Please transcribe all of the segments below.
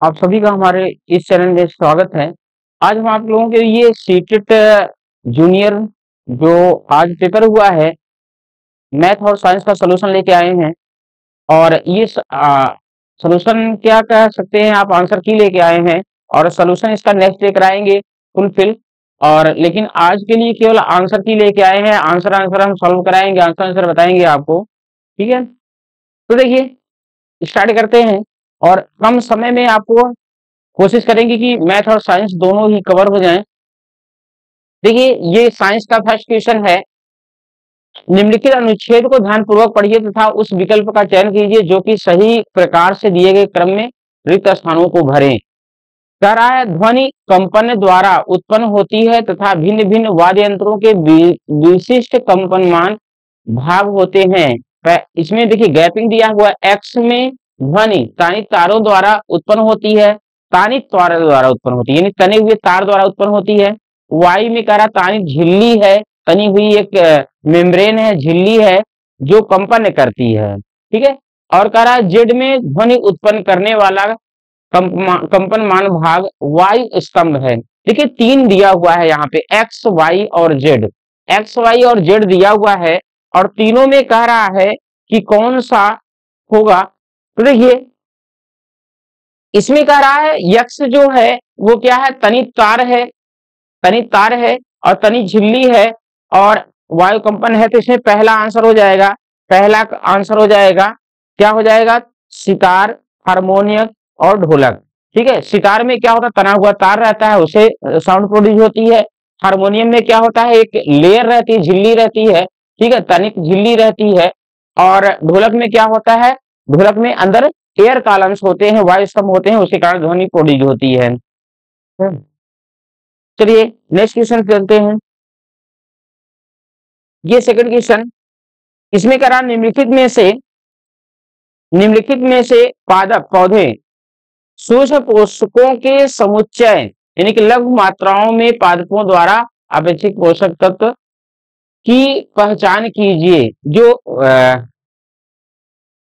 आप सभी का हमारे इस चैनल में स्वागत है। आज हम आप लोगों के लिए सीटेट जूनियर जो आज पेपर हुआ है, मैथ और साइंस का सलूशन लेके आए हैं। और ये सलूशन क्या कह सकते हैं, आप आंसर की लेके आए हैं और सलूशन इसका नेक्स्ट डे कराएंगे फुलफिल। और लेकिन आज के लिए केवल आंसर की लेके आए हैं। आंसर आंसर हम सॉल्व कराएंगे, आंसर आंसर बताएंगे आपको। ठीक है, तो देखिए स्टार्ट करते हैं। और कम समय में आपको कोशिश करेंगे कि मैथ और साइंस दोनों ही कवर हो जाएं। देखिए ये साइंस का फर्स्ट क्वेश्चन है। निम्नलिखित अनुच्छेद को ध्यानपूर्वक पढ़िए तथा उस विकल्प का चयन कीजिए जो कि सही प्रकार से दिए गए क्रम में रिक्त स्थानों को भरे। कह रहा है ध्वनि कंपन द्वारा उत्पन्न होती है तथा भिन्न भिन्न वाद्य यंत्रों के विशिष्ट कंपनमान भाग होते हैं। इसमें देखिए गैपिंग दिया हुआ एक्स में ध्वनि तानित तारों द्वारा उत्पन्न होती है, तानित तारों द्वारा उत्पन्न होती है यानी तने हुए तार द्वारा उत्पन्न होती है। वाई में कह रहा तानित झिल्ली है, तनी हुई एक मेम्ब्रेन है, झिल्ली है जो कंपन करती है। ठीक है, और कह रहा है जेड में ध्वनि उत्पन्न करने वाला कंपनमान भाग वायु स्तंभ है। देखिए तीन दिया हुआ है यहाँ पे एक्स वाई और जेड, एक्स वाई और जेड दिया हुआ है और तीनों में कह रहा है कि कौन सा होगा। तो देखिए इसमें कह रहा है यक्स जो है वो क्या है, तनित तार है, तनित तार है और तनित झिल्ली है और वायु कंपन है। तो इसमें पहला आंसर हो जाएगा, पहला आंसर हो जाएगा क्या हो जाएगा, सितार, हारमोनियम और ढोलक। ठीक है, सितार में क्या होता है, तना हुआ तार रहता है, उसे साउंड प्रोड्यूस होती है। हारमोनियम में क्या होता है, एक लेयर रहती है, झिल्ली रहती है। ठीक है, तनिक झिल्ली रहती है। और ढोलक में क्या होता है, ढोलक में अंदर एयर कॉलम्स होते हैं, वायु स्तंभ होते हैं, उसके कारण ध्वनि प्रोड्यूस होती है। चलिए नेक्स्ट क्वेश्चन चलते हैं। ये सेकंड क्वेश्चन, इसमें कह रहा निम्नलिखित में से पादप पौधे सूक्ष्म पोषकों के समुच्चय यानी कि लघु मात्राओं में पादपों द्वारा अपेक्षित पोषक तत्व की पहचान कीजिए। जो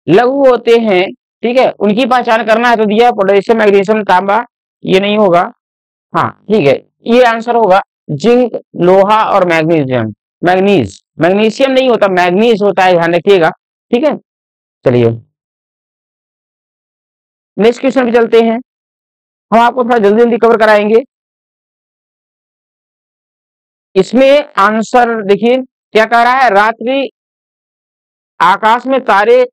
लघु होते हैं, ठीक है, उनकी पहचान करना है। तो दिया पोटेशियम, मैग्नीशियम, तांबा, ये नहीं होगा। हाँ ठीक है, ये आंसर होगा जिंक, लोहा और मैग्नीशियम। मैग्नीशियम नहीं होता, मैग्नीज होता है, ध्यान रखिएगा। ठीक है, चलिए नेक्स्ट क्वेश्चन पे चलते हैं। हम आपको थोड़ा जल्दी जल्दी कवर कराएंगे। इसमें आंसर देखिए क्या कह रहा है, रात्रि आकाश में तारे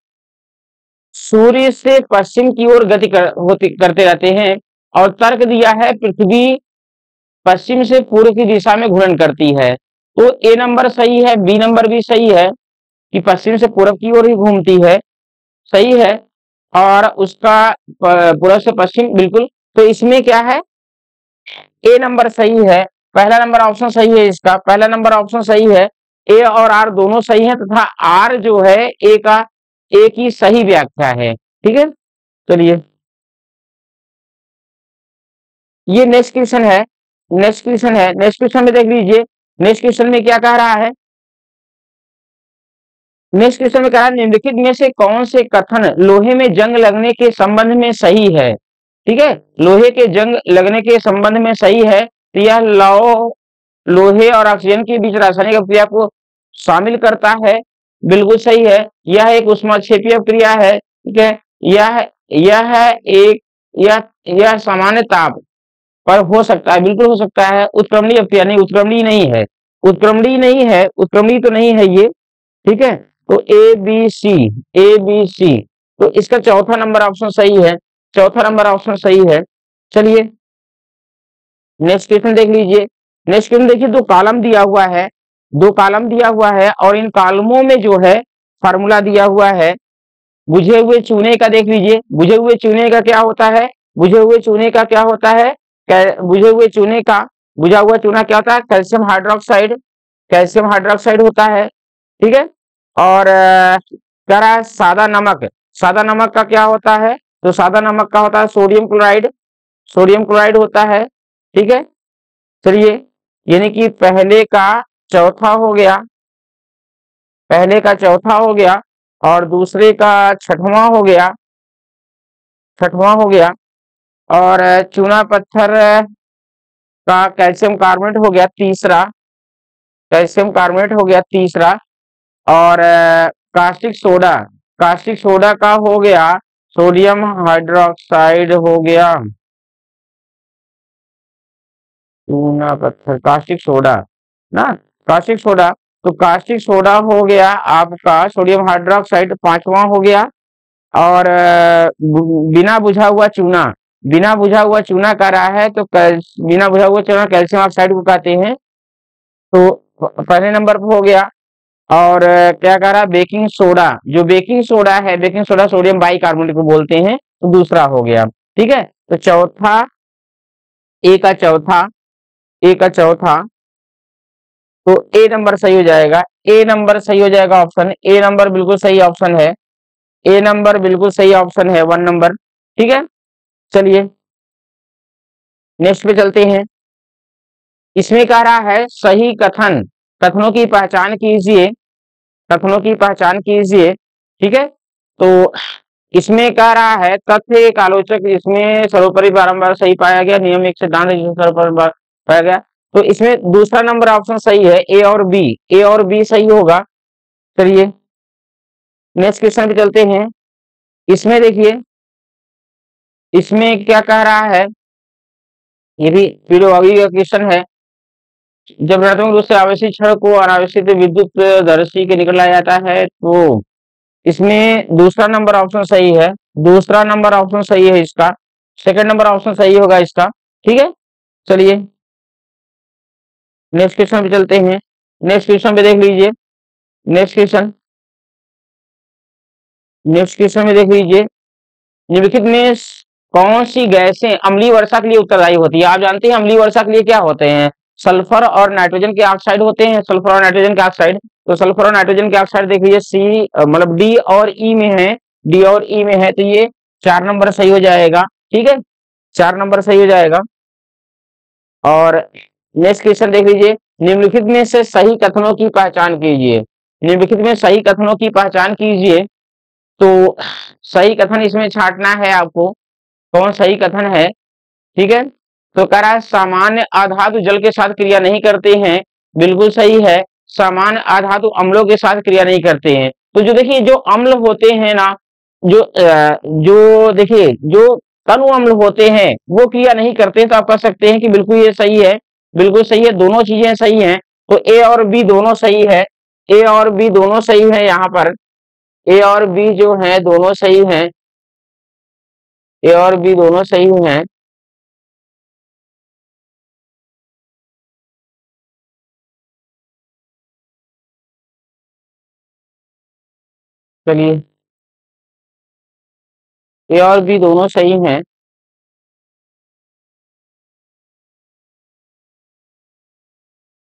सूर्य से पश्चिम की ओर गति करते रहते हैं। और तर्क दिया है पृथ्वी पश्चिम से पूर्व की दिशा में घूर्णन करती है। तो ए नंबर सही है, बी नंबर भी सही है कि पश्चिम से पूर्व की ओर ही घूमती है, सही है। और उसका पूर्व से पश्चिम बिल्कुल। तो इसमें क्या है, ए नंबर सही है, पहला नंबर ऑप्शन सही है, इसका पहला नंबर ऑप्शन सही है। ए और आर दोनों सही है तथा आर जो है ए का, ए की सही व्याख्या है। ठीक है, चलिए ये नेक्स्ट क्वेश्चन है। नेक्स्ट क्वेश्चन में देख लीजिए। नेक्स्ट क्वेश्चन में क्या कह रहा है, नेक्स्ट क्वेश्चन में कह रहा है निम्नलिखित में से कौन से कथन लोहे में जंग लगने के संबंध में सही है। ठीक है, लोहे के जंग लगने के संबंध में सही है। तो यह लोहे और ऑक्सीजन के बीच रासायनिक अभिक्रिया को शामिल करता है, बिल्कुल सही है। यह एक ऊष्माक्षेपीय क्रिया है। ठीक है, यह है एक यह सामान्य ताप पर हो सकता है, बिल्कुल हो सकता है। उत्क्रमणीय अभिक्रिया नहीं, उत्क्रमणीय नहीं है, उत्क्रमणीय नहीं है, उत्क्रमणीय तो नहीं है ये। ठीक है, तो ए बी सी। तो इसका चौथा नंबर ऑप्शन सही है, चौथा नंबर ऑप्शन सही है। चलिए नेक्स्ट क्वेश्चन देख लीजिए। नेक्स्ट क्वेश्चन देखिए, दो कॉलम दिया हुआ है, दो कॉलम दिया हुआ है और इन कॉलमों में जो है फार्मूला दिया हुआ है। बुझे हुए चूने का देख लीजिए, बुझे हुए चूने का क्या होता है, बुझे हुए चूने का क्या होता है, बुझे हुए चूने का, बुझा हुआ चूना क्या होता है, कैल्शियम हाइड्रोक्साइड, कैल्शियम हाइड्रोक्साइड होता है। ठीक है, और कह रहा है सादा नमक, सादा नमक का क्या होता है, तो सादा नमक का होता है सोडियम क्लोराइड, सोडियम क्लोराइड होता है। ठीक है, चलिए यानी कि पहले का चौथा हो गया, पहले का चौथा हो गया और दूसरे का छठवां हो गया, छठवां हो गया। और चूना पत्थर का कैल्शियम कार्बोनेट हो गया तीसरा, कैल्शियम कार्बोनेट हो गया तीसरा। और कास्टिक सोडा का हो गया सोडियम हाइड्रोक्साइड हो गया। चूना पत्थर कास्टिक सोडा ना, कास्टिक सोडा, तो कास्टिक सोडा हो गया आपका सोडियम हाइड्रोक्साइड पांचवा हो गया। और बिना बुझा हुआ चूना, बिना बुझा हुआ चूना कह रहा है तो बिना बुझा हुआ चूना कैल्शियम ऑक्साइड को कहते हैं, तो पहले नंबर पर हो गया। और क्या कह रहा है, बेकिंग सोडा, जो बेकिंग सोडा है, बेकिंग सोडा सोडियम बाइकार्बोनेट को बोलते हैं, तो दूसरा हो गया। ठीक है, तो चौथा, ए का चौथा, ए का चौथा, तो ए नंबर सही हो जाएगा, ए नंबर सही हो जाएगा, ऑप्शन ए नंबर बिल्कुल सही ऑप्शन है, ए नंबर बिल्कुल सही ऑप्शन है, 1 नंबर। ठीक है, चलिए नेक्स्ट पे चलते हैं। इसमें कह रहा है सही कथन, कथनों की पहचान कीजिए, कथनों की पहचान कीजिए। ठीक है, तो इसमें कह रहा है तथ्य एक आलोचक इसमें सर्वोपरि बारंबार सही पाया गया, नियम एक सिद्धांत जिसमें सर्वोपरि पाया गया, तो इसमें दूसरा नंबर ऑप्शन सही है, ए और बी, ए और बी सही होगा। चलिए नेक्स्ट क्वेश्चन पे चलते हैं। इसमें देखिए, इसमें क्या कह रहा है, ये भी पीडब्ल्यूडी का क्वेश्चन है। जब ऋणात्मक रूप से आवेशित क्षण को अनावेशित विद्युत दर्शी के निकल लाया जाता है, तो इसमें दूसरा नंबर ऑप्शन सही है, दूसरा नंबर ऑप्शन सही है इसका, सेकंड नंबर ऑप्शन सही होगा इसका। ठीक है, चलिए नेक्स्ट क्वेश्चन पे चलते हैं। नेक्स्ट क्वेश्चन पे देख लीजिए, नेक्स्ट क्वेश्चन, नेक्स्ट क्वेश्चन में देख लीजिए, निम्नलिखित में कौन सी गैसें अम्लीय वर्षा के लिए उत्तरदायी होती है। आप जानते हैं अम्लीय वर्षा के लिए क्या होते हैं, सल्फर और नाइट्रोजन के ऑक्साइड होते हैं, सल्फर और नाइट्रोजन के ऑक्साइड। तो सल्फर और नाइट्रोजन के ऑक्साइड देख लीजिए, सी मतलब डी और ई में है, डी और ई में है, तो ये 4 नंबर सही हो जाएगा। ठीक है, 4 नंबर सही हो जाएगा। और नेक्स्ट क्वेश्चन देख लीजिए, निम्नलिखित में से सही कथनों की पहचान कीजिए, निम्नलिखित में सही कथनों की पहचान कीजिए। तो सही कथन इसमें छांटना है आपको, कौन सही कथन है। ठीक है, तो कह रहा है सामान्य अधातु जल के साथ क्रिया नहीं करते हैं, बिल्कुल सही है, सामान्य अधातु अम्लों के साथ क्रिया नहीं करते हैं। तो जो देखिए जो अम्ल होते हैं ना, जो देखिए जो तनु अम्ल होते हैं वो क्रिया नहीं करते, तो आप कह सकते हैं कि बिल्कुल ये सही है, बिल्कुल सही है, दोनों चीजें सही हैं। तो ए और बी दोनों सही है, ए और बी दोनों सही है, यहाँ पर ए और बी जो है दोनों सही हैं, ए और बी दोनों सही हैं। चलिए ए और बी दोनों सही हैं,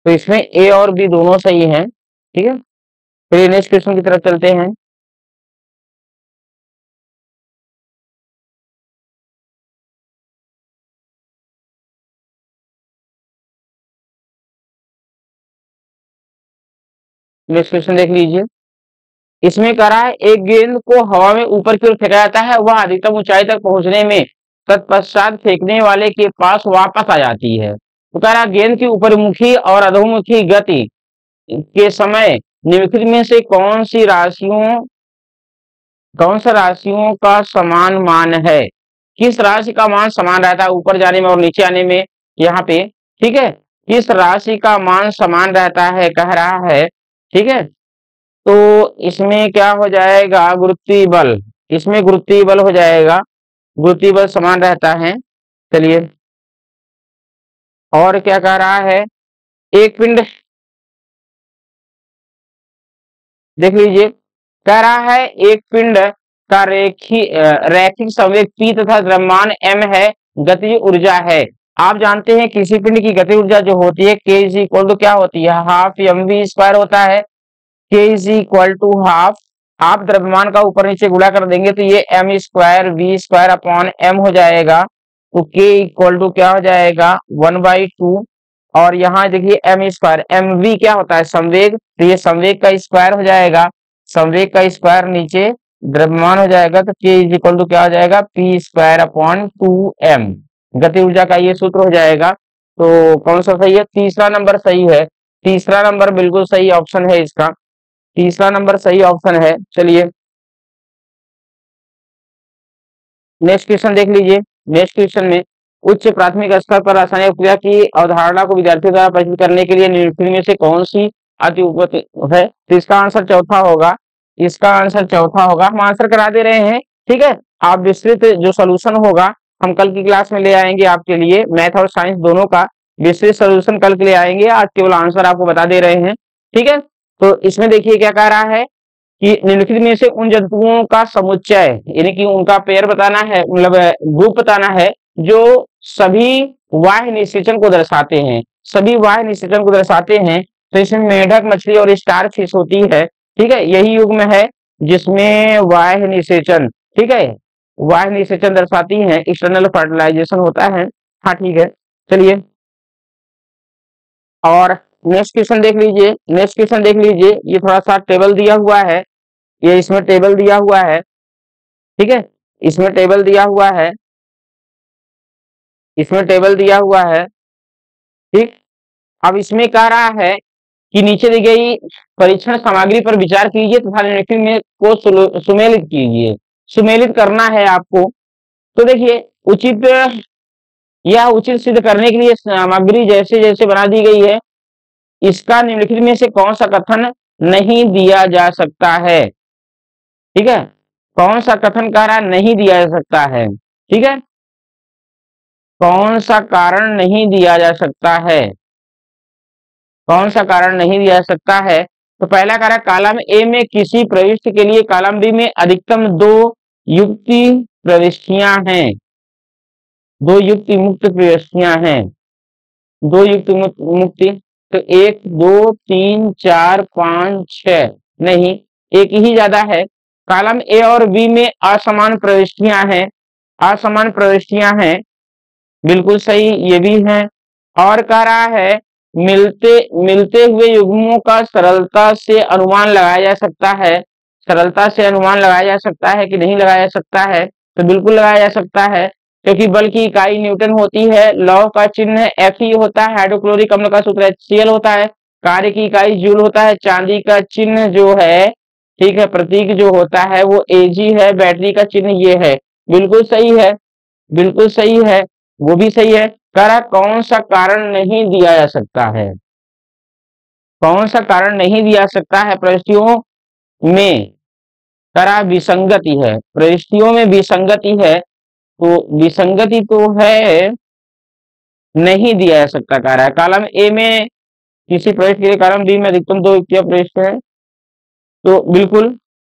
तो इसमें ए और बी दोनों सही हैं। ठीक है, फिर नेक्स्ट क्वेश्चन की तरफ चलते हैं। नेक्स्ट क्वेश्चन देख लीजिए, इसमें कह रहा है एक गेंद को हवा में ऊपर की ओर फेंका जाता है, वह अधिकतम ऊंचाई तक पहुंचने में तत्पश्चात फेंकने वाले के पास वापस आ जाती है। तो कह रहा है गेंद की ऊपरमुखी और अधोमुखी गति के समय निम्नलिखित में से कौन सा राशियों का समान मान है, किस राशि का मान समान रहता है ऊपर जाने में और नीचे आने में, यहाँ पे। ठीक है, किस राशि का मान समान रहता है कह रहा है। ठीक है, तो इसमें क्या हो जाएगा, गुरुत्वीय बल, इसमें गुरुत्वीय बल हो जाएगा, गुरुत्वीय बल समान रहता है। चलिए और क्या कह रहा है, एक पिंड देख लीजिए, कह रहा है एक पिंड का रैखिक संवेग p तथा द्रव्यमान m है, गतिज ऊर्जा है। आप जानते हैं किसी पिंड की गति ऊर्जा जो होती है k इज इक्वल टू क्या होती है, हाफ mv स्क्वायर होता है, k is equal to half, आप द्रव्यमान का ऊपर नीचे गुणा कर देंगे तो ये m square v square upon m हो जाएगा, तो k इक्वल टू क्या हो जाएगा 1/2। और यहाँ देखिए m स्क्वायर, mv क्या होता है संवेग, तो ये संवेग का स्क्वायर हो जाएगा, संवेग का स्क्वायर नीचे द्रव्यमान हो जाएगा तो K इज इक्वल टू क्या हो जाएगा, पी स्क्वायर अपॉन 2m। गति ऊर्जा का ये सूत्र हो जाएगा। तो कौन सा सही है, तीसरा नंबर सही है, तीसरा नंबर बिल्कुल सही ऑप्शन है इसका, तीसरा नंबर सही ऑप्शन है। चलिए नेक्स्ट क्वेश्चन देख लीजिए। नेक्स्ट क्वेश्चन में उच्च प्राथमिक स्तर पर रासायनिक क्रिया की अवधारणा को विद्यार्थियों द्वारा परिचित करने के लिए निम्नलिखित में से कौन सी अति उपयुक्त है। तो इसका आंसर चौथा होगा, इसका आंसर चौथा होगा। हम आंसर करा दे रहे हैं, ठीक है। आप विस्तृत जो सोल्यूशन होगा हम कल की क्लास में ले आएंगे आपके लिए, मैथ और साइंस दोनों का विस्तृत सोल्यूशन कल के लिए आएंगे, आज केवल आंसर आपको बता दे रहे हैं, ठीक है। तो इसमें देखिए क्या कह रहा है कि निम्नलिखित में से उन जंतुओं का समुच्चय यानी कि उनका पेयर बताना है, मतलब ग्रुप बताना है जो सभी वाह्य निषेचन को दर्शाते हैं, सभी वाह्य निषेचन को दर्शाते हैं। तो इसमें मेढक मछली और स्टार फिश होती है, ठीक है। यही युग्म है जिसमें वाह्य निषेचन, ठीक है, वाह्य निषेचन दर्शाती है, एक्सटर्नल फर्टिलाइजेशन होता है। हाँ ठीक है, चलिए और नेक्स्ट क्वेश्चन देख लीजिए। नेक्स्ट क्वेश्चन देख लीजिए, ये थोड़ा सा टेबल दिया हुआ है, ये इसमें टेबल दिया हुआ है, ठीक है, इसमें टेबल दिया हुआ है, इसमें टेबल दिया हुआ है, ठीक। अब इसमें कह रहा है कि नीचे दी गई परीक्षण सामग्री पर विचार कीजिए तथा निम्नलिखित में को सुमेलित कीजिए। सुमेलित करना है आपको। तो देखिए उचित, यह उचित सिद्ध करने के लिए सामग्री जैसे जैसे बना दी गई है, इसका निम्नलिखित में से कौन सा कथन नहीं दिया जा सकता है, ठीक है। कौन सा कथन कह रहा है नहीं दिया जा सकता है, ठीक है, कौन सा कारण नहीं दिया जा सकता है, कौन सा कारण नहीं दिया जा सकता है। तो पहला कारण कॉलम ए में किसी प्रविष्टि के लिए कॉलम बी में अधिकतम 2 युक्ति प्रविष्टियां हैं, 2 युक्ति मुक्त प्रविष्टियां हैं, 2 युक्ति मुक्ति। तो 1 2 3 4 5 6 नहीं, एक ही ज्यादा है। कॉलम ए और बी में असमान प्रविष्टियां हैं, असमान प्रविष्टियां हैं, बिल्कुल सही ये भी है। और कह रहा है मिलते मिलते हुए युग्मों का सरलता से अनुमान लगाया जा सकता है, सरलता से अनुमान लगाया जा सकता है कि नहीं लगाया जा सकता है। तो बिल्कुल लगाया जा सकता है, क्योंकि बल की इकाई न्यूटन होती है, लौ का चिन्ह Fe होता है, हाइड्रोक्लोरिक अम्ल का सूत्र HCl होता है, कार्य की इकाई जूल होता है, चांदी का चिन्ह जो है, ठीक है, प्रतीक जो होता है वो Ag है, बैटरी का चिन्ह ये है। बिल्कुल सही है, बिल्कुल सही है, वो भी सही है। कह रहा कौन सा कारण नहीं दिया जा सकता है, कौन सा कारण नहीं दिया सकता है प्रविष्टियों में, कह रहा विसंगति है, प्रविष्टियों में विसंगति है। तो विसंगति तो है, नहीं दिया जा सकता कह रहा है। कॉलम ए में किसी प्रविष्टि के लिए कॉलम बी में अधिकतम 2 युक्तियां प्रविष्ट है। तो बिल्कुल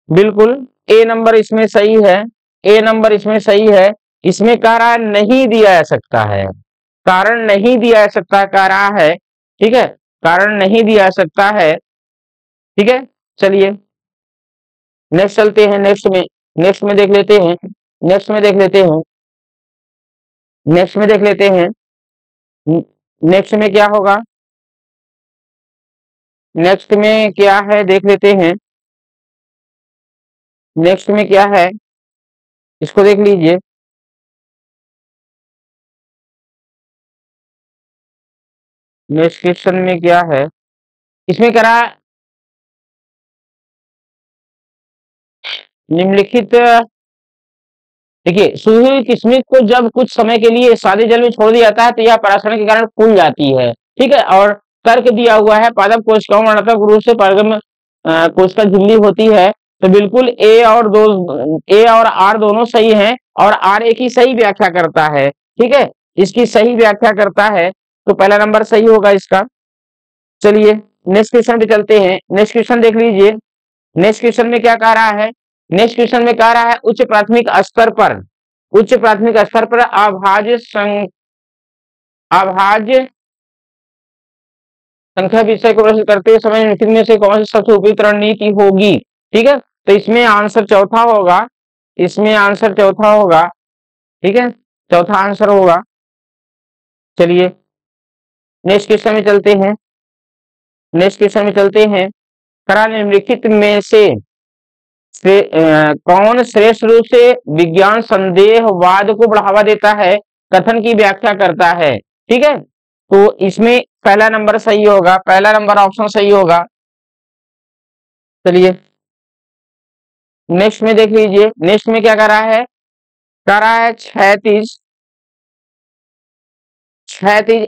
बिल्कुल ए नंबर इसमें सही है, ए नंबर इसमें सही है। इसमें कह रहा है नहीं दिया जा सकता है, कारण नहीं दिया जा सकता कह रहा है, ठीक है, कारण नहीं दिया जा सकता है, ठीक है। चलिए नेक्स्ट चलते हैं, नेक्स्ट में देख लेते हैं, नेक्स्ट में देख लेते हैं, नेक्स्ट में देख लेते हैं, नेक्स्ट में क्या होगा, नेक्स्ट में क्या है देख लेते हैं, नेक्स्ट में क्या है इसको देख लीजिए। नेक्स्ट क्वेश्चन में क्या है, इसमें कह रहा निम्नलिखित, देखिए सूर्य किस्मित को जब कुछ समय के लिए सादे जल में छोड़ दिया जाता है तो यह पराक्षण के कारण फूल जाती है, ठीक है। और तर्क दिया हुआ है पादप कोशिकाओं वर्णात्मक रूप से पारगम कोशिका झिल्ली होती है। तो बिल्कुल ए और आर दोनों सही हैं, और आर एक ही सही व्याख्या करता है, ठीक है, इसकी सही व्याख्या करता है। तो पहला नंबर सही होगा इसका। चलिए नेक्स्ट क्वेश्चन पे चलते हैं, नेक्स्ट क्वेश्चन देख लीजिए। नेक्स्ट क्वेश्चन में क्या कह रहा है, नेक्स्ट क्वेश्चन में कह रहा है उच्च प्राथमिक स्तर पर, उच्च प्राथमिक स्तर पर अभाज्य संख्या विषय को प्रश्न करते समय निम्नलिखित में से कौन सी सबसे उपयुक्त रणनीति होगी, ठीक है। तो इसमें आंसर चौथा होगा, इसमें आंसर चौथा होगा, ठीक है, चौथा आंसर होगा। चलिए नेक्स्ट क्वेश्चन में चलते हैं, नेक्स्ट क्वेश्चन में चलते हैं। करा निम्नलिखित में से कौन श्रेष्ठ रूप से विज्ञान संदेहवाद को बढ़ावा देता है, कथन की व्याख्या करता है। ठीक है, तो इसमें पहला नंबर सही होगा, पहला नंबर ऑप्शन सही होगा। चलिए नेक्स्ट में देख लीजिए, नेक्स्ट में क्या कर रहा है, कर रहा है क्षैतिज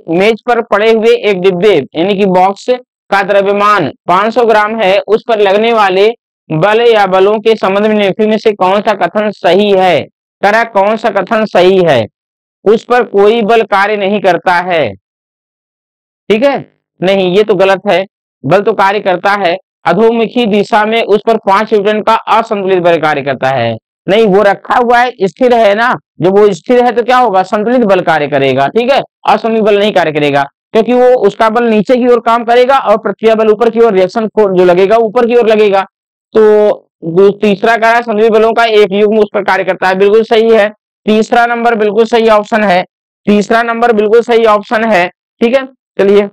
मेज पर पड़े हुए एक डिब्बे यानी कि बॉक्स का द्रव्यमान 500 ग्राम है, उस पर लगने वाले बल या बलों के संबंध में निम्नलिखित में से कौन सा कथन सही है। करा कौन सा कथन सही है, उस पर कोई बल कार्य नहीं करता है। ठीक है, नहीं ये तो गलत है, बल तो कार्य करता है। अधोमुखी दिशा में उस पर 5 न्यूटन का असंतुलित बल कार्य करता है। नहीं, वो रखा हुआ है, स्थिर है ना, जब वो स्थिर है तो क्या होगा, संतुलित बल कार्य करेगा। ठीक है, असंतुलित बल नहीं कार्य करेगा, क्योंकि वो उसका बल नीचे की ओर काम करेगा और प्रतिक्रिया बल ऊपर की ओर, रिएक्शन फोर्स जो लगेगा ऊपर की ओर लगेगा। तो तीसरा कह रहा है संतुलित बलों का एक युग्म उस पर कार्य करता है, बिल्कुल सही है। तीसरा नंबर बिल्कुल सही ऑप्शन है, तीसरा नंबर बिल्कुल सही ऑप्शन है। ठीक है, चलिए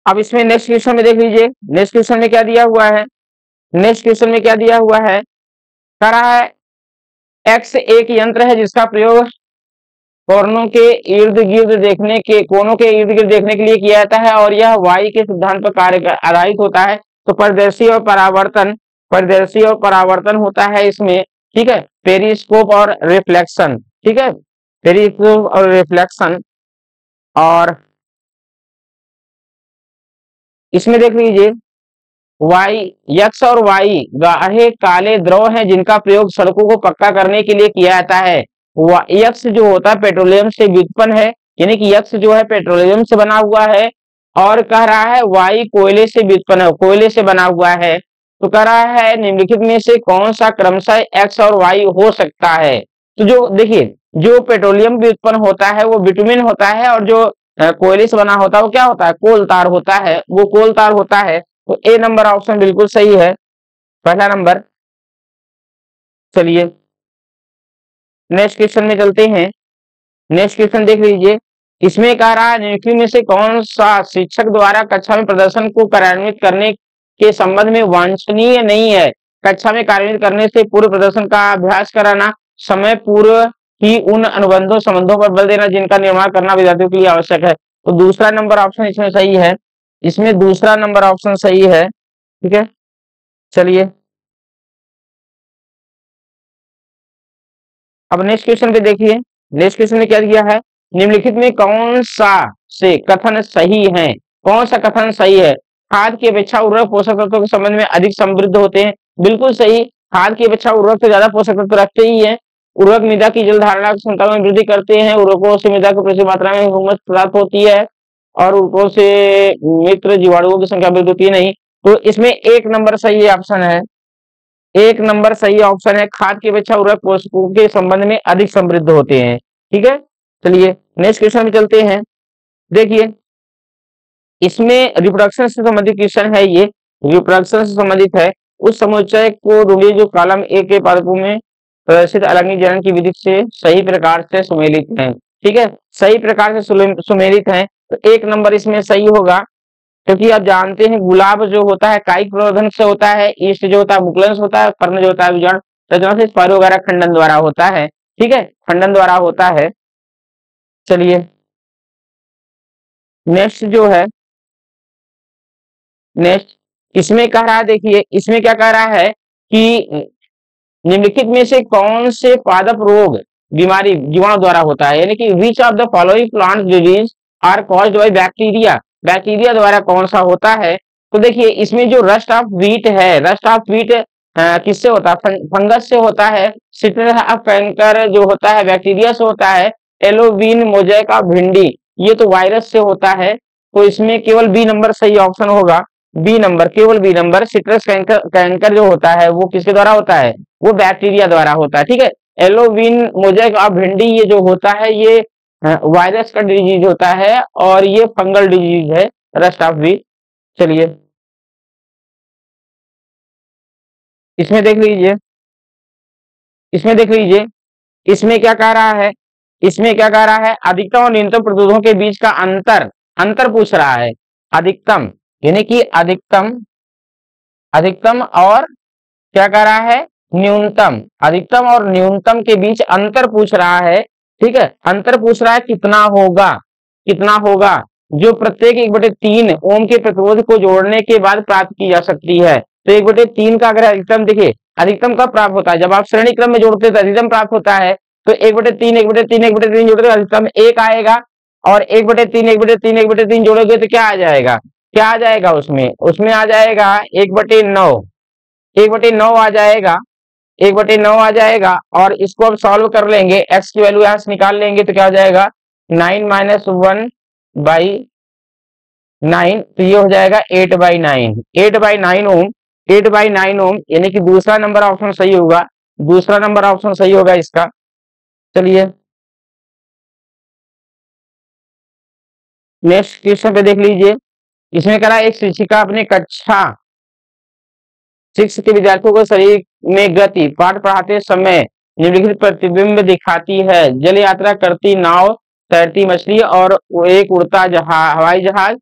अब इसमें नेक्स्ट क्वेश्चन में देख लीजिए, नेक्स्ट क्वेश्चन में क्या दिया हुआ है, नेक्स्ट क्वेश्चन में क्या दिया हुआ है, कह रहा है एक्स एक यंत्र है जिसका प्रयोग कोनों के इर्द गिर्द देखने के लिए किया जाता है और यह वाई के सिद्धांत पर कार्य आधारित होता है। तो परिदर्शी और परावर्तन होता है इसमें। ठीक है, पेरिस्कोप और रिफ्लेक्शन। ठीक है, पेरिस्कोप और रिफ्लेक्शन। और इसमें देख लीजिए वाई, यक्स और वाई गाढ़े काले द्रव हैं जिनका प्रयोग सड़कों को पक्का करने के लिए किया जाता है। यक्स जो होता है पेट्रोलियम से व्युत्पन्न है, यानी कि यक्स जो है पेट्रोलियम से बना हुआ है, और कह रहा है वाई कोयले से व्युत्पन्न है, कोयले से बना हुआ है। तो कह रहा है निम्नलिखित में से कौन सा क्रमशः एक्स और वाई हो सकता है। तो जो देखिए, जो पेट्रोलियम व्युत्पन्न होता है वो बिटुमिन होता है, और जो कोयले से बना होता है वो क्या होता है, कोल तार होता है, वो कोल तार होता है। तो ए नंबर ऑप्शन बिल्कुल सही है, पहला नंबर। चलिए नेक्स्ट क्वेश्चन में चलते हैं, नेक्स्ट क्वेश्चन देख लीजिए। इसमें कह रहा है निम्नलिखित में से कौन सा शिक्षक द्वारा कक्षा में प्रदर्शन को कार्यान्वित करने के संबंध में वांछनीय नहीं है। कक्षा में कार्यान्वित करने से पूर्व प्रदर्शन का अभ्यास कराना, समय पूर्व ही उन अनुबंधों संबंधों पर बल देना जिनका निर्माण करना विद्यार्थियों के लिए आवश्यक है। तो दूसरा नंबर ऑप्शन इसमें सही है, इसमें दूसरा नंबर ऑप्शन सही है। ठीक है, चलिए अब नेक्स्ट क्वेश्चन पे देखिए, नेक्स्ट क्वेश्चन में क्या दिया है, निम्नलिखित में कौन सा से कथन सही है, कौन सा कथन सही है। खाद की अपेक्षा उर्वरक पोषक तत्वों के संबंध में अधिक समृद्ध होते हैं, बिल्कुल सही। खाद की अपेक्षा उर्वरक से ज्यादा पोषक तत्व रखते ही है। उर्वरक मृदा की जल धारणा की क्षमता में वृद्धि करते हैं, उर्वरकों से मृदा को प्रचुर मात्रा में हुमस प्राप्त होती है, और उर्वरकों से मित्र जीवाणुओं की संख्या वृद्धि होती है। नहीं, तो इसमें एक नंबर सही ऑप्शन है, एक नंबर सही ऑप्शन है, खाद की अपेक्षा उर्वरक पोषकों के संबंध में अधिक समृद्ध होते हैं। ठीक है, चलिए नेक्स्ट क्वेश्चन में चलते हैं। देखिए इसमें रिप्रोडक्शन से संबंधित क्वेश्चन है, ये रिप्रोडक्शन से संबंधित है। उस समुच्चय को ढूंढिए जो कॉलम ए के पादपों में प्रदर्शित अलैंगिक जनन की विधि से सही प्रकार से सुमेलित है। ठीक है, सही प्रकार से सुमेलित है, तो एक नंबर इसमें सही होगा, क्योंकि आप जानते हैं गुलाब जो होता है कायिक प्रवर्धन से होता है, ईस्ट जो होता है मुकुलन से होता है, पर्ण जो होता है विजाण रचना से, स्पाइरो वगैरह खंडन द्वारा होता है। ठीक है, खंडन द्वारा होता है। चलिए नेक्स्ट जो है, नेक्स्ट इसमें कह रहा है, देखिए इसमें क्या कह रहा है कि निम्नलिखित में से कौन से पादप रोग बीमारी जीवाणु द्वारा होता है, यानी कि which of the following plant disease are caused by bacteria, bacteria द्वारा कौन सा होता है। तो देखिए इसमें जो रस्ट ऑफ व्हीट है, रस्ट ऑफ व्हीट किससे होता है, फंगस से होता है। सिट्रस ऑफ कैंकर जो होता है बैक्टीरिया से होता है। एलोविन मोजैक ऑफ भिंडी ये तो वायरस से होता है। तो इसमें केवल बी नंबर सही ऑप्शन होगा, बी नंबर, केवल बी नंबर। सिट्रस कैंकर जो होता है वो किसके द्वारा होता है, वो बैक्टीरिया द्वारा होता है। ठीक है, एलोविन मोजैक ऑफ भिंडी ये जो होता है ये वायरस का डिजीज होता है, और ये फंगल डिजीज है, रस्ट ऑफ व्हीट। चलिए इसमें देख लीजिए, इसमें देख लीजिए, इसमें क्या कह रहा है, इसमें क्या कह रहा है, अधिकतम और न्यूनतम प्रतिरोधों के बीच का अंतर, अंतर पूछ रहा है। अधिकतम यानी कि अधिकतम अधिकतम और क्या कह रहा है, न्यूनतम। अधिकतम और न्यूनतम के बीच अंतर पूछ रहा है, ठीक है। अंतर पूछ रहा है कितना होगा, कितना होगा, जो प्रत्येक 1/3 ओम के प्रतिरोध को जोड़ने के बाद प्राप्त की जा सकती है। तो 1/3 का अगर अधिकतम देखिए, अधिकतम कब प्राप्त होता है, जब आप श्रेणी क्रम में जोड़ते हैं तो अधिकतम प्राप्त होता है। तो 1/3 1/3 1/3 जोड़ते अधिकतम 1 आएगा, और 1/3 1/3 1/3 जोड़ोगे तो क्या आ जाएगा, क्या आ जाएगा उसमें, उसमें आ जाएगा 1/9, 1/9 आ जाएगा, 1/9 आ जाएगा। और इसको अब सॉल्व कर लेंगे, एक्स की वैल्यू यहां से निकाल लेंगे तो क्या हो जाएगा, 9 - 1/9, तो ये हो जाएगा 8/9, 8/9 ओम, 8/9 ओम, यानी कि दूसरा नंबर ऑप्शन सही होगा, दूसरा नंबर ऑप्शन सही होगा इसका। चलिए नेक्स्ट क्वेश्चन पे देख लीजिए। इसमें कह रहा है एक शिक्षिका अपने कक्षा 6 के विद्यार्थियों को शरीर में गति पाठ पढ़ाते समय निम्नलिखित प्रतिबिंब दिखाती है। जल यात्रा करती नाव, तैरती मछली और एक उड़ता हवाई जहाज।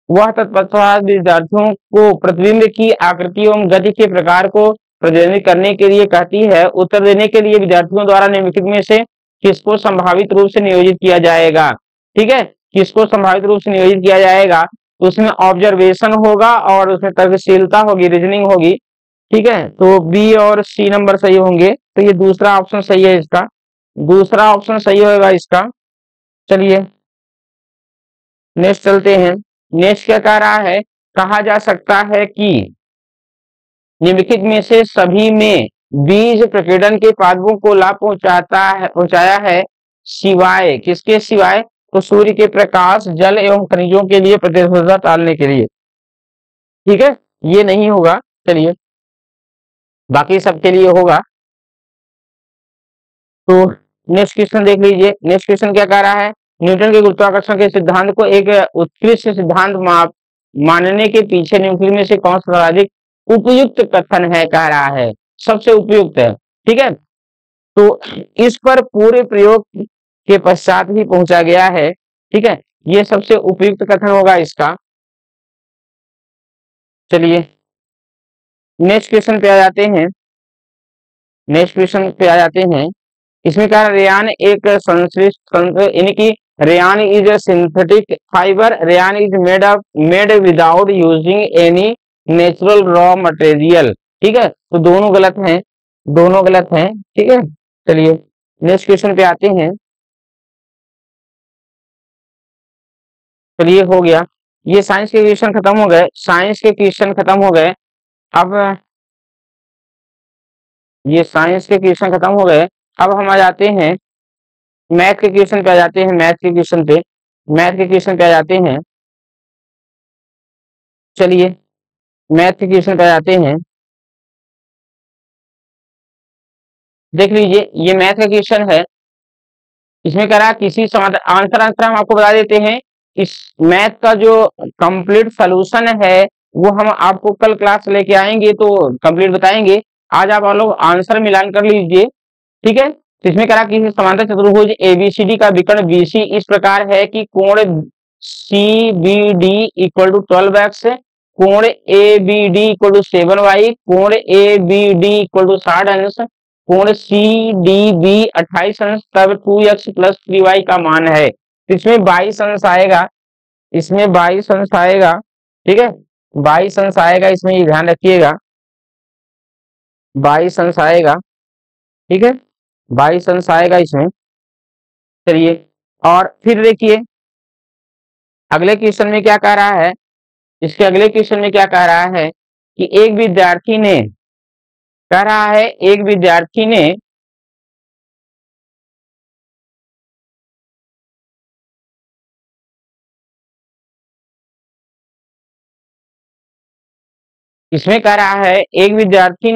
वह तत्पश्चात विद्यार्थियों को प्रतिबिंब की आकृति एवं गति के प्रकार को प्रतिबिंबित करने के लिए कहती है। उत्तर देने के लिए विद्यार्थियों द्वारा निम्नलिखित में से किसको संभावित रूप से नियोजित किया जाएगा, ठीक है, किसको संभावित रूप से नियोजित किया जाएगा। तो उसमें ऑब्जर्वेशन होगा और उसमें तर्कशीलता होगी, रीजनिंग होगी, ठीक है। तो बी और सी नंबर सही होंगे, तो ये दूसरा ऑप्शन सही है इसका, दूसरा ऑप्शन सही होगा इसका। चलिए नेक्स्ट चलते हैं। नेक्स्ट क्या कह रहा है, कहा जा सकता है कि निम्नलिखित में से सभी में बीज प्रकीर्णन के पादपों को लाभ पहुंचाया है, सिवाय किसके, सिवाय तो सूर्य के प्रकाश, जल एवं खनिजों के लिए प्रतिस्पर्धा टालने के लिए, ठीक है, ये नहीं होगा। चलिए बाकी सबके लिए होगा। तो नेक्स्ट क्वेश्चन देख लीजिए। नेक्स्ट क्वेश्चन क्या कह रहा है, न्यूटन के गुरुत्वाकर्षण के सिद्धांत को एक उत्कृष्ट सिद्धांत मानने के पीछे निम्नलिखित में से कौन सा सर्वाधिक उपयुक्त कथन है, कह रहा है सबसे उपयुक्त है, ठीक है। तो इस पर पूरे प्रयोग के पश्चात ही पहुंचा गया है, ठीक है, ये सबसे उपयुक्त कथन होगा इसका। चलिए नेक्स्ट क्वेश्चन पे आ जाते हैं, नेक्स्ट क्वेश्चन पे आ जाते हैं। इसमें क्या है, रेयान एक संश्लिष्ट यानी कि rayon is a synthetic fibre, rayon is made without using any natural raw material, ठीक है। तो दोनों गलत हैं, दोनों गलत हैं, ठीक है। चलिए नेक्स्ट क्वेश्चन पे आते हैं। चलिए हो गया, ये साइंस के क्वेश्चन खत्म हो गए, साइंस के क्वेश्चन खत्म हो गए। अब ये साइंस के क्वेश्चन खत्म हो गए, अब हम आ जाते हैं मैथ के क्वेश्चन पे आ जाते हैं, मैथ के क्वेश्चन पे, मैथ के क्वेश्चन पे आ जाते हैं। चलिए मैथ के क्वेश्चन पे आ जाते हैं, देख लीजिए ये मैथ का क्वेश्चन है। इसमें कह रहा है किसी समाधान, आंसर हम आपको बता देते हैं। इस मैथ का जो कंप्लीट सोल्यूशन है वो हम आपको कल क्लास लेके आएंगे तो कंप्लीट बताएंगे। आज आप लोग आंसर मिलान कर लीजिए, ठीक है। तो इसमें कह रहा किसी समांतर चतुर्भुज एबीसीडी का विकर्ण बीसी इस प्रकार है कि कोण C B D equal to 12x, कोण A B D equal to 7y, कोण A B D equal to 60 अंश, कोण सी डी बी 28 अंश, तब 2x प्लस 3y का मान है। इसमें 22 अंश आएगा, इसमें 22 अंश आएगा, ठीक है, 22 अंश आएगा, इसमें ये ध्यान रखिएगा 22 अंश आएगा, ठीक है, 22 अंश आएगा इसमें। चलिए और फिर देखिए अगले क्वेश्चन में क्या कह रहा है, इसके अगले क्वेश्चन में क्या कह रहा है कि एक विद्यार्थी ने, कह रहा है एक विद्यार्थी ने इसमें कह रहा है एक विद्यार्थी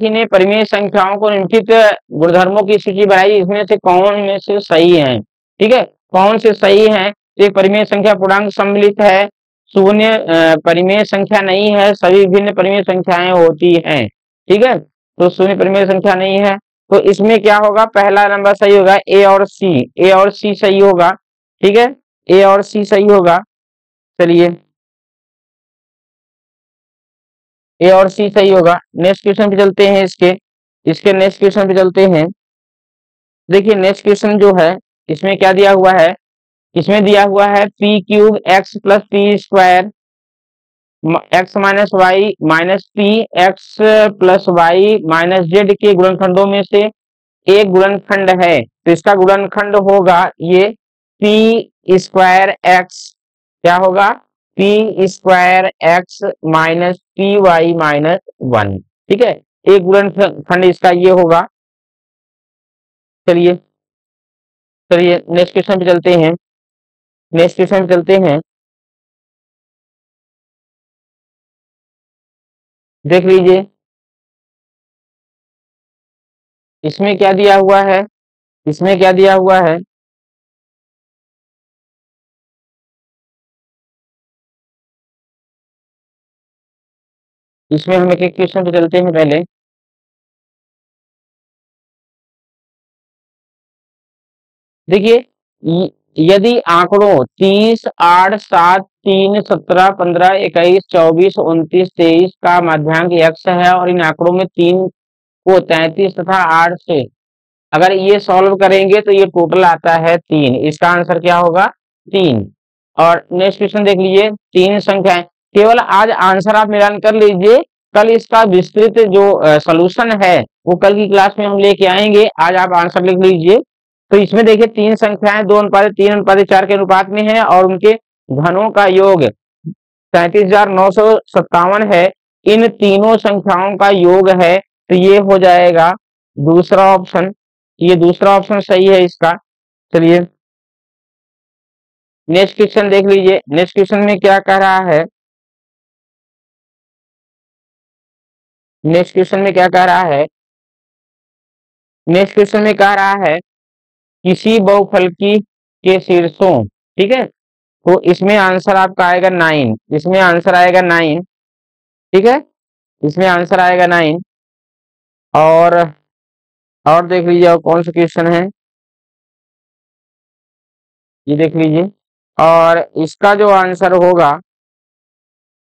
ने परिमेय संख्याओं को निम्नलिखित गुणधर्मों की सूची बनाई, इसमें से कौन में से सही है, ठीक है, कौन से सही है। तो एक परिमेय संख्या पूर्णांक सम्मिलित है, शून्य परिमेय संख्या नहीं है, सभी विभिन्न परिमेय संख्याएं होती हैं, ठीक है। तो शून्य परिमेय संख्या नहीं है, तो इसमें क्या होगा, पहला नंबर सही होगा, ए और सी, ए और सी सही होगा, ठीक है, ए और सी सही होगा। चलिए ए और सी सही होगा। नेक्स्ट क्वेश्चन पे चलते हैं, इसके इसके नेक्स्ट क्वेश्चन पे चलते हैं। देखिए नेक्स्ट क्वेश्चन जो है, इसमें क्या दिया हुआ है, इसमें दिया हुआ है P cube X plus P square X minus Y minus P X plus Y minus Z के गुणनखंडों में से एक गुणनखंड है, तो इसका गुणनखंड होगा ये पी स्क्वायर एक्स, क्या होगा, P square X minus P Y minus one. ठीक है, एक गुणनखंड इसका ये होगा। चलिए चलिए नेक्स्ट क्वेश्चन पे चलते हैं, नेक्स्ट क्वेश्चन पे चलते हैं। देख लीजिए इसमें क्या दिया हुआ है, इसमें क्या दिया हुआ है। इसमें हम एक एक क्वेश्चन पे चलते हैं पहले। देखिए यदि आंकड़ों 30, 8, 7, 3, 17, 15, 21, 24, 29, 23 का मध्यांक x है और इन आंकड़ों में 3 को 33 तथा 8 से अगर ये सॉल्व करेंगे तो ये टोटल आता है 3, इसका आंसर क्या होगा, 3। और नेक्स्ट क्वेश्चन देख लीजिए, 3 संख्याएं, केवल आज आंसर आप मिलान कर लीजिए, कल इसका विस्तृत जो सॉल्यूशन है वो कल की क्लास में हम लेके आएंगे, आज आप आंसर लिख लीजिए। तो इसमें देखिए 3 संख्याएं 2:3:4 के अनुपात में है और उनके घनों का योग 37,957 है। इन तीनों संख्याओं का योग है, तो ये हो जाएगा दूसरा ऑप्शन, ये दूसरा ऑप्शन सही है इसका। चलिए नेक्स्ट क्वेश्चन देख लीजिए, नेक्स्ट क्वेश्चन में क्या कह रहा है, नेक्स्ट क्वेश्चन में क्या कह रहा है, नेक्स्ट क्वेश्चन में कह रहा है किसी बहुफलकी के शीर्षों, ठीक है, तो इसमें आंसर आपका आएगा 9, इसमें आंसर आएगा 9। ठीक है, इसमें आंसर आएगा 9। और देख लीजिए और कौन सा क्वेश्चन है, ये देख लीजिए। और इसका जो आंसर होगा,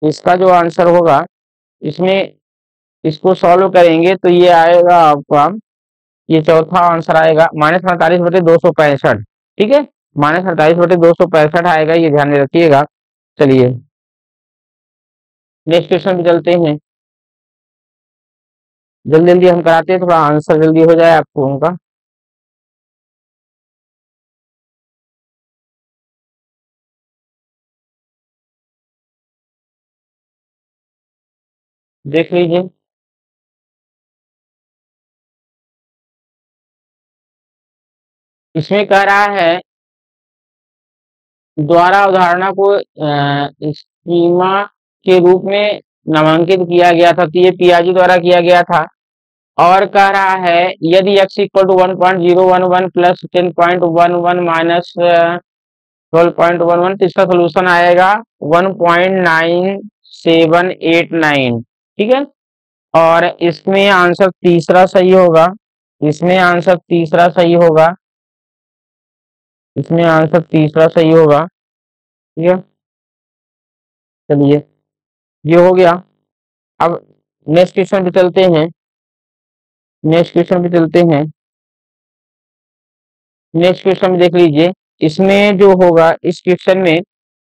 इसका जो आंसर होगा, इसमें इसको सॉल्व करेंगे तो ये आएगा आपका, ये चौथा आंसर आएगा -48/265। ठीक है, -48/265 आएगा, ये ध्यान में रखिएगा। चलिए नेक्स्ट क्वेश्चन पे चलते हैं, जल्दी जल्दी हम कराते हैं, थोड़ा आंसर जल्दी हो जाए आपको उनका। देख लीजिए इसमें कह रहा है द्वारा अवधारणा को स्कीमा के रूप में नामांकित किया गया था, तो ये पियाजी द्वारा किया गया था। और कह रहा है यदि x equal to 1.011 plus 10.11 minus 12.11, तो इसका सोल्यूशन आएगा 1.9789। ठीक है, और इसमें आंसर तीसरा सही होगा, इसमें आंसर तीसरा सही होगा, इसमें आंसर तीसरा सही होगा। ठीक है, चलिए ये हो गया। अब नेक्स्ट क्वेश्चन पे चलते हैं, नेक्स्ट क्वेश्चन पे चलते हैं। नेक्स्ट क्वेश्चन में देख लीजिए, इसमें जो होगा, इस क्वेश्चन में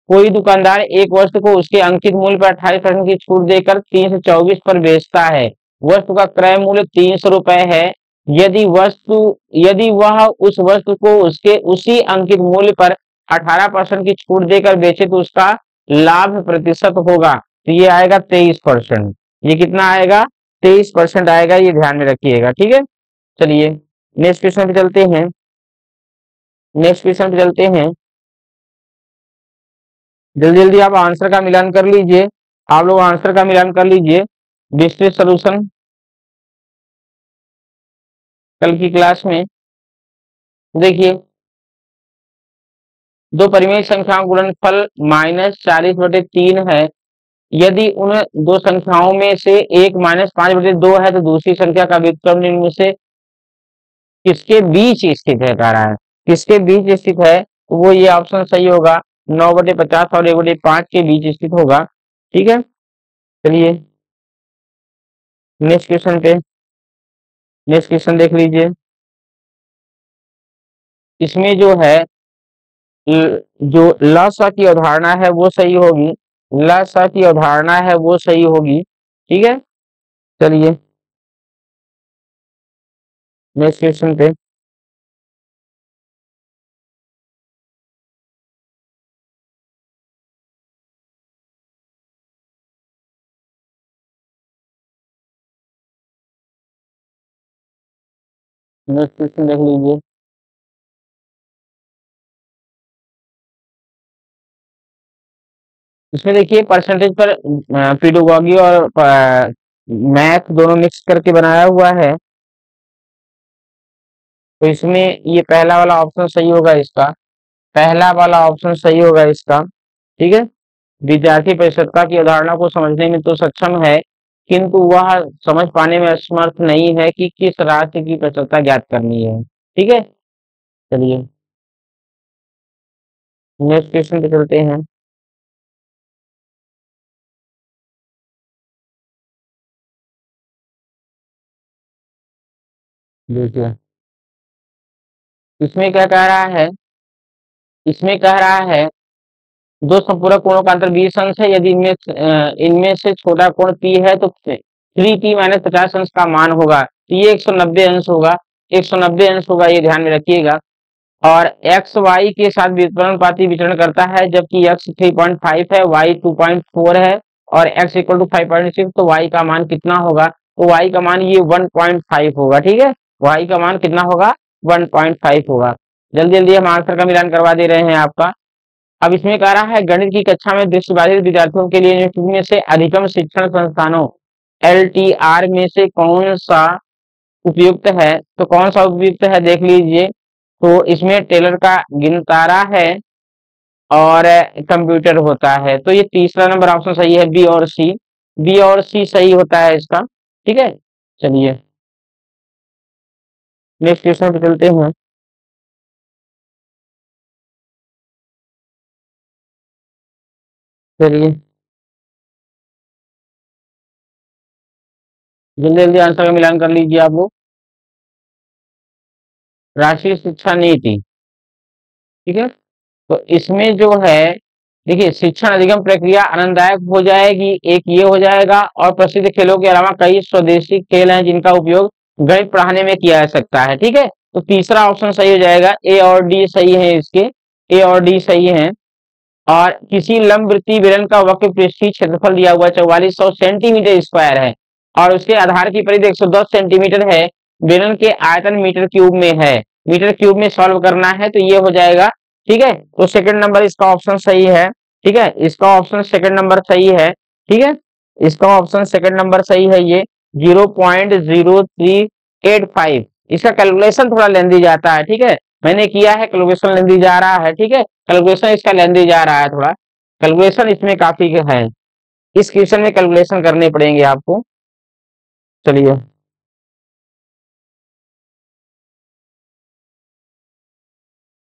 कोई दुकानदार एक वस्तु को उसके अंकित मूल्य पर 28% की छूट देकर 324 पर बेचता है, वस्तु का क्रय मूल्य 300 रुपए है। यदि वह उस वस्तु को उसके उसी अंकित मूल्य पर 18% की छूट देकर बेचे तो उसका लाभ प्रतिशत होगा, तो ये आएगा 23%। ये कितना आएगा, 23% आएगा, ये ध्यान में रखिएगा। ठीक है, चलिए नेक्स्ट क्वेश्चन पे चलते हैं, नेक्स्ट क्वेश्चन पे चलते हैं। जल्दी जल्दी आप आंसर का मिलान कर लीजिए, आप लोग आंसर का मिलान कर लीजिए, डिस्क्रीट सॉल्यूशन कल की क्लास में। देखिए दो परिमेय संख्याओं गुणनफल -40/3 है, यदि उन दो संख्याओं में से एक -5/2 है तो दूसरी संख्या का व्युत्क्रम निम्न में से किसके बीच स्थित है, कह रहा है किसके बीच स्थित है, तो वो ये ऑप्शन सही होगा, 9/50 और 1/5 के बीच स्थित होगा। ठीक है, चलिए नेक्स्ट क्वेश्चन पे, नेक्स्ट क्वेश्चन देख लीजिए। इसमें जो है जो ल की अवधारणा है वो सही होगी, ल की अवधारणा है वो सही होगी, ठीक है। चलिए नेक्स्ट क्वेश्चन पे, नेक्स्ट क्वेश्चन देख लीजिए। इसमें देखिए परसेंटेज पर पेडागोजी और मैथ दोनों मिक्स करके बनाया हुआ है। तो इसमें ये पहला वाला ऑप्शन सही होगा इसका, पहला वाला ऑप्शन सही होगा इसका, ठीक है। विद्यार्थी परिशुद्धता की अवधारणा को समझने में तो सक्षम है, किंतु वह समझ पाने में असमर्थ नहीं है कि किस राशि की परिशुद्धता ज्ञात करनी है, ठीक है। चलिए नेक्स्ट क्वेश्चन पे चलते हैं। देखिए इसमें क्या कह रहा है, इसमें कह रहा है दो संपूरक कोणों का अंतर 20 अंश है, यदि इनमें से छोटा कोण पी है तो 3p - 50 अंश का मान होगा, तो ये 190 अंश होगा, 190 अंश होगा, ये ध्यान में रखिएगा। और एक्स वाई के साथ व्युत्क्रमानुपाती विचरण करता है, जबकि एक्स 3.5 है, वाई 2.4 है और एक्स इक्वल टू 5.6, तो वाई का मान कितना होगा, तो वाई का मान ये 1.5 होगा, ठीक है। वाई का मान कितना होगा, 1.5 होगा। जल्दी जल्दी हम आंसर का मिलान करवा दे रहे हैं आपका। अब इसमें कह रहा है गणित की कक्षा में दृष्टिबाधित विद्यार्थियों के लिए यूनिवर्सिटी में से अधिकतम शिक्षण संस्थानों LTR में से कौन सा उपयुक्त है, तो कौन सा उपयुक्त है देख लीजिए। तो इसमें टेलर का गिनतारा है और कंप्यूटर होता है, तो ये तीसरा नंबर ऑप्शन सही है, बी और सी, बी और सी सही होता है इसका, ठीक है। चलिए नेक्स्ट क्वेश्चन पे चलते हैं। चलिए जल्दी जल्दी आंसर का मिलान कर लीजिए आप लोग। राष्ट्रीय शिक्षा नीति, ठीक है। तो इसमें जो है देखिए शिक्षण अधिगम प्रक्रिया आनंददायक हो जाएगी, एक ये हो जाएगा, और प्रसिद्ध खेलों के अलावा कई स्वदेशी खेल हैं जिनका उपयोग गणित पढ़ाने में किया जा सकता है, ठीक है। तो तीसरा ऑप्शन सही हो जाएगा, ए और डी सही है इसके, ए और डी सही है। और किसी लंबवृत्तीय बेलन का वक्र पृष्ठीय क्षेत्रफल दिया हुआ 4400 सेंटीमीटर स्क्वायर है और उसके आधार की परिधि 110 सेंटीमीटर है, बेलन के आयतन मीटर क्यूब में है, मीटर क्यूब में सॉल्व करना है, तो ये हो जाएगा, ठीक है। तो सेकंड नंबर इसका ऑप्शन सही है, ठीक है, इसका ऑप्शन सेकंड नंबर सही है, ठीक है, इसका ऑप्शन सेकंड नंबर सही है, ये 0.0385। इसका कैलकुलेशन थोड़ा लेंदी जाता है, ठीक है, मैंने किया है, कैलकुलेशन लेंदी जा रहा है, ठीक है, कैलकुलेशन इसका लेंदी जा रहा है थोड़ा, कैलकुलेशन इसमें काफी है, इस क्वेश्चन में कैलकुलेशन करने पड़ेंगे आपको। चलिए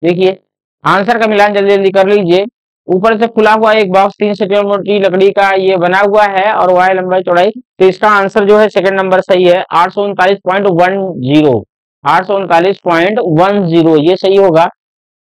देखिए आंसर का मिलान जल्दी जल्दी कर लीजिए। ऊपर से खुला हुआ एक बॉक्स 3 सेंटीमीटर मोटी लकड़ी का ये बना हुआ है और वाई लंबाई चौड़ाई, तो इसका आंसर जो है सेकंड नंबर सही है, 839.10, 839.10 ये सही होगा।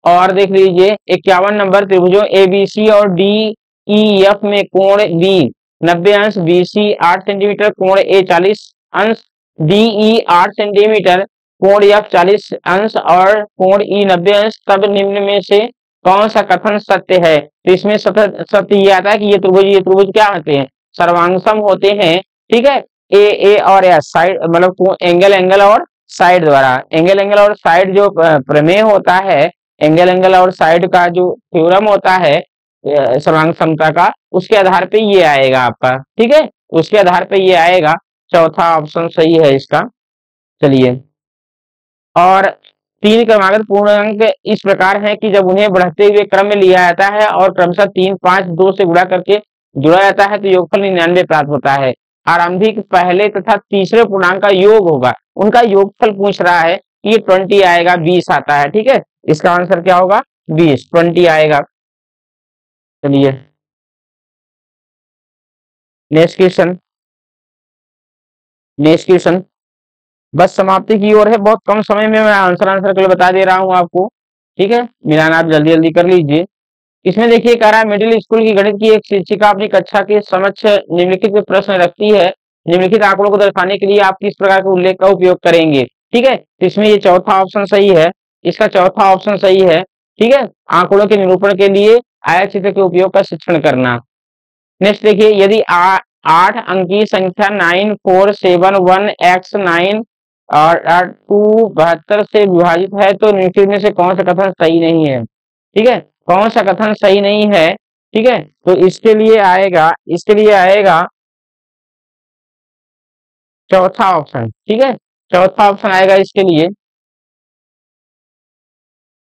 और देख लीजिए 51 नंबर, त्रिभुजों एबीसी और डी ई एफ में कोण बी 90 अंश, बी सी 8 सेंटीमीटर, कोण ए 40 अंश, डी ई 8 सेंटीमीटर, कोण एफ 40 अंश और कोण ई 90 अंश, तब निम्न में से कौन सा कथन सत्य है। तो इसमें सत्य ये आता है कि ये त्रिभुज क्या होते हैं, सर्वांगसम होते हैं, ठीक है। ए और एस साइड मतलब एंगल एंगल और साइड द्वारा, एंगल एंगल और साइड जो प्रमेय होता है, एंगल एंगल और साइड का जो थ्योरम होता है सर्वांग समता का, उसके आधार पे ये आएगा आपका, ठीक है, उसके आधार पे ये आएगा, चौथा ऑप्शन सही है इसका। चलिए और तीन क्रमागत पूर्णांक इस प्रकार है कि जब उन्हें बढ़ते हुए क्रम में लिया जाता है और क्रमशः 3, 5, 2 से गुणा करके जोड़ा जाता है तो योगफल 99 प्राप्त होता है। आरंभिक पहले तथा तीसरे पूर्णांक का योग होगा, उनका योगफल पूछ रहा है कि ये 20 आएगा, 20 आता है, ठीक है, इसका आंसर क्या होगा, 20, 20 आएगा। चलिए नेक्स्ट क्वेश्चन, नेक्स्ट क्वेश्चन बस समाप्ति की ओर है। बहुत कम समय में मैं आंसर के लिए बता दे रहा हूँ आपको, ठीक है। मिलाना आप जल्दी जल्दी कर लीजिए। इसमें देखिए कह रहा है मिडिल स्कूल की गणित की एक शिक्षिका अपनी कक्षा के समक्ष निम्नलिखित प्रश्न रखती है। निम्नलिखित आंकड़ों को दर्शाने के लिए आप किस प्रकार के उल्लेख का उपयोग करेंगे, ठीक है। तो इसमें ये चौथा ऑप्शन सही है, इसका चौथा ऑप्शन सही है, ठीक है। आंकड़ों के निरूपण के लिए आयत चित्र के उपयोग का शिक्षण करना। नेक्स्ट देखिए यदि 8 अंकीय संख्या 9471x9 और 272 से विभाजित है तो निम्नलिखित में से कौन सा कथन सही नहीं है, ठीक है। कौन सा कथन सही नहीं है, ठीक है। तो इसके लिए आएगा चौथा ऑप्शन, ठीक है। चौथा ऑप्शन आएगा इसके लिए।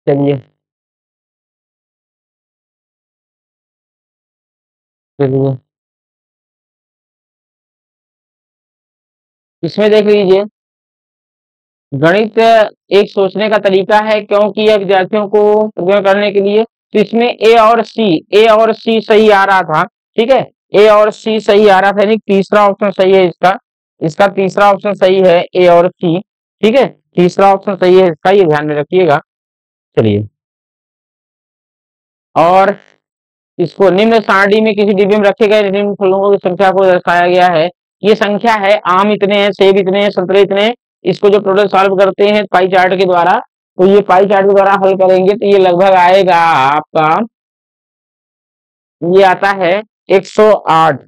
चलिए चलिए इसमें देख लीजिए गणित एक सोचने का तरीका है क्योंकि यह विद्यार्थियों को प्रयोग करने के लिए। तो इसमें ए और सी सही आ रहा था, ठीक है। ए और सी सही आ रहा था, यानी तीसरा ऑप्शन सही है इसका। इसका तीसरा ऑप्शन सही है ए और सी, ठीक है। तीसरा ऑप्शन सही है इसका, ये ध्यान में रखिएगा। चलिए और इसको निम्न सारणी में किसी डिब्बे में रखे गए निम्न फलों की संख्या को दर्शाया गया है। ये संख्या है, आम इतने हैं, सेब इतने हैं, संतरे इतने हैं। इसको जो टोटल सॉल्व करते हैं पाई चार्ट के द्वारा, तो ये पाई चार्ट के द्वारा हल करेंगे तो ये लगभग आएगा आपका, ये आता है 108,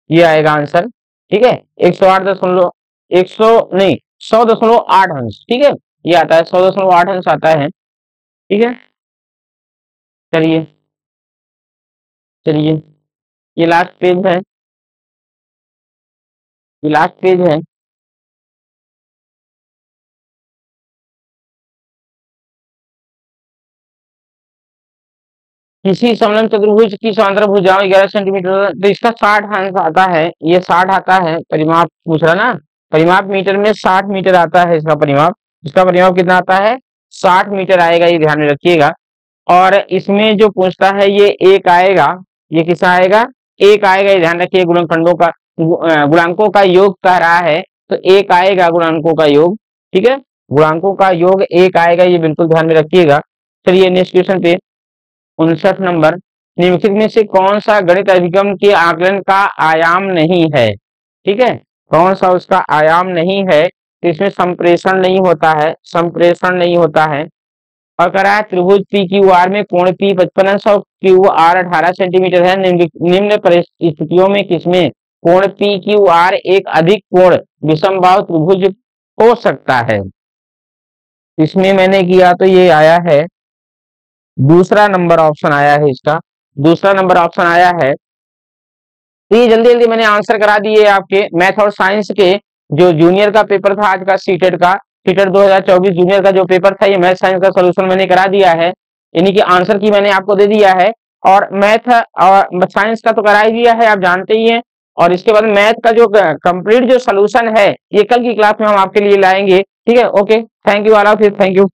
ये आएगा आंसर, ठीक है। 108 नहीं 100.8 अंश, ठीक है। ये आता है 100.8 अंश आता है, ठीक है। चलिए चलिए ये लास्ट पेज है, ये लास्ट पेज है। किसी समलंब चतुर्भुज की समांतर भुजाओं 11 सेंटीमीटर, तो इसका 60 अंश आता है, ये 60 आता है। परिमाप पूछ रहा ना, परिमाप मीटर में 60 मीटर आता है इसका परिमाप। इसका परिमाप कितना आता है, 60 मीटर आएगा, ये ध्यान में रखिएगा। और इसमें जो पूछता है ये एक आएगा, ये किसा आएगा, एक आएगा, ये ध्यान रखिए। गुणनखंडों का गुणांकों का योग कह रहा है, तो एक आएगा गुणांकों का योग, ठीक है। गुणांकों का योग एक आएगा, ये बिल्कुल ध्यान में रखिएगा। चलिए नेक्स्ट क्वेश्चन पे 59 नंबर, निम्नलिखित में से कौन सा गणित अधिगम के आकलन का आयाम नहीं है, ठीक है। कौन सा उसका आयाम नहीं है, तो इसमें संप्रेषण नहीं होता है, संप्रेषण नहीं होता है। और कह रहा है त्रिभुज पी क्यू आर में कोण पी 55 अंश और क्यू आर 18 सेंटीमीटर है। निम्न परिस्थितियों में किसमें कोण पी क्यू आर एक अधिक कोण विषमबाहु त्रिभुज हो सकता है। इसमें मैंने किया तो ये आया है दूसरा नंबर ऑप्शन आया है, इसका दूसरा नंबर ऑप्शन आया है। तो ये जल्दी जल्दी मैंने आंसर करा दिए आपके मैथ और साइंस के। जो जूनियर का पेपर था आज का सीटेट का, सीटेट 2024 जूनियर का जो पेपर था, ये मैथ साइंस का सोल्यूशन मैंने करा दिया है, यानी कि आंसर की मैंने आपको दे दिया है। और मैथ और साइंस का तो करा ही दिया है, आप जानते ही हैं। और इसके बाद मैथ का जो कंप्लीट जो सोल्यूशन है, ये कल की क्लास में हम आपके लिए लाएंगे, ठीक है। Okay, thank you all of you, thank you.